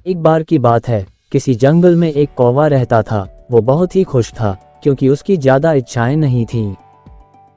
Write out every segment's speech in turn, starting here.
एक बार की बात है, किसी जंगल में एक कौवा रहता था। वो बहुत ही खुश था क्योंकि उसकी ज्यादा इच्छाएं नहीं थीं।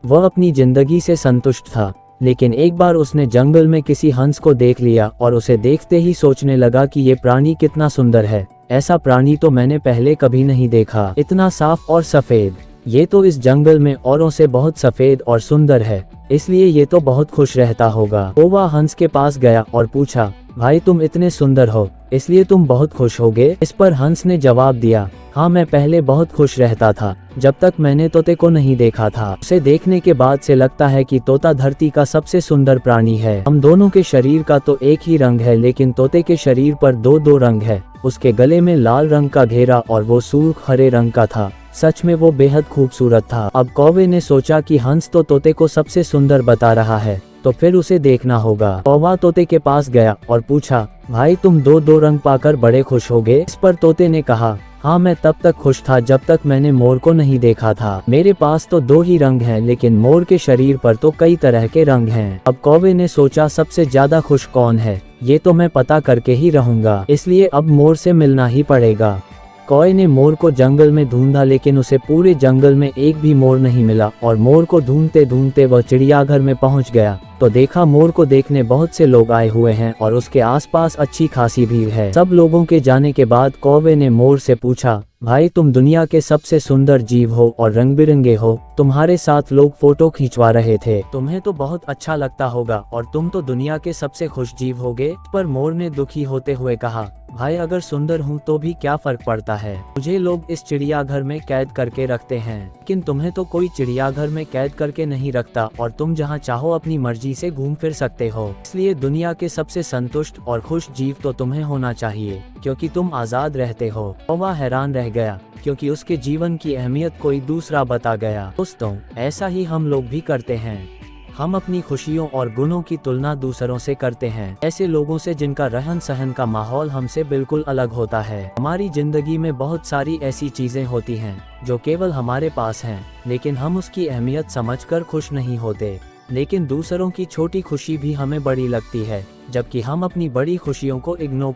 वह अपनी जिंदगी से संतुष्ट था। लेकिन एक बार उसने जंगल में किसी हंस को देख लिया और उसे देखते ही सोचने लगा कि ये प्राणी कितना सुंदर है। ऐसा प्राणी तो मैंने पहले कभी नहीं देखा, इतना साफ और सफेद। ये तो इस जंगल में औरों से बहुत सफेद और सुंदर है, इसलिए ये तो बहुत खुश रहता होगा। कौवा हंस के पास गया और पूछा, भाई तुम इतने सुंदर हो, इसलिए तुम बहुत खुश होगे? इस पर हंस ने जवाब दिया, हाँ मैं पहले बहुत खुश रहता था जब तक मैंने तोते को नहीं देखा था। उसे देखने के बाद से लगता है कि तोता धरती का सबसे सुंदर प्राणी है। हम दोनों के शरीर का तो एक ही रंग है, लेकिन तोते के शरीर पर दो दो रंग है। उसके गले में लाल रंग का घेरा और वो सुर्ख हरे रंग का था। सच में वो बेहद खूबसूरत था। अब कौवे ने सोचा कि हंस तो तोते को सबसे सुंदर बता रहा है, तो फिर उसे देखना होगा। कौवा तोते के पास गया और पूछा, भाई तुम दो दो रंग पाकर बड़े खुश होगे? इस पर तोते ने कहा, हाँ मैं तब तक खुश था जब तक मैंने मोर को नहीं देखा था। मेरे पास तो दो ही रंग हैं, लेकिन मोर के शरीर पर तो कई तरह के रंग हैं। अब कौवे ने सोचा, सबसे ज्यादा खुश कौन है, ये तो मैं पता करके ही रहूंगा, इसलिए अब मोर से मिलना ही पड़ेगा। कौवे ने मोर को जंगल में ढूंढा, लेकिन उसे पूरे जंगल में एक भी मोर नहीं मिला। और मोर को ढूंढते ढूंढते वह चिड़ियाघर में पहुंच गया तो देखा मोर को देखने बहुत से लोग आए हुए हैं और उसके आसपास अच्छी खासी भीड़ है। सब लोगों के जाने के बाद कौवे ने मोर से पूछा, भाई तुम दुनिया के सबसे सुंदर जीव हो और रंग बिरंगे हो, तुम्हारे साथ लोग फोटो खिंचवा रहे थे, तुम्हें तो बहुत अच्छा लगता होगा और तुम तो दुनिया के सबसे खुश जीव होगे। पर मोर ने दुखी होते हुए कहा, भाई अगर सुंदर हूँ तो भी क्या फर्क पड़ता है, मुझे लोग इस चिड़ियाघर में कैद करके रखते हैं, लेकिन तुम्हें तो कोई चिड़ियाघर में कैद करके नहीं रखता और तुम जहाँ चाहो अपनी मर्जी से घूम फिर सकते हो। इसलिए दुनिया के सबसे संतुष्ट और खुश जीव तो तुम्हें होना चाहिए, क्योंकि तुम आजाद रहते हो। कौवा हैरान रह गया क्योंकि उसके जीवन की अहमियत कोई दूसरा बता गया। दोस्तों, ऐसा ही हम लोग भी करते हैं। हम अपनी खुशियों और गुणों की तुलना दूसरों से करते हैं, ऐसे लोगों से जिनका रहन सहन का माहौल हमसे बिल्कुल अलग होता है। हमारी जिंदगी में बहुत सारी ऐसी चीजें होती हैं जो केवल हमारे पास हैं, लेकिन हम उसकी अहमियत समझकर खुश नहीं होते। लेकिन दूसरों की छोटी खुशी भी हमें बड़ी लगती है, जबकि हम अपनी बड़ी खुशियों को इग्नोर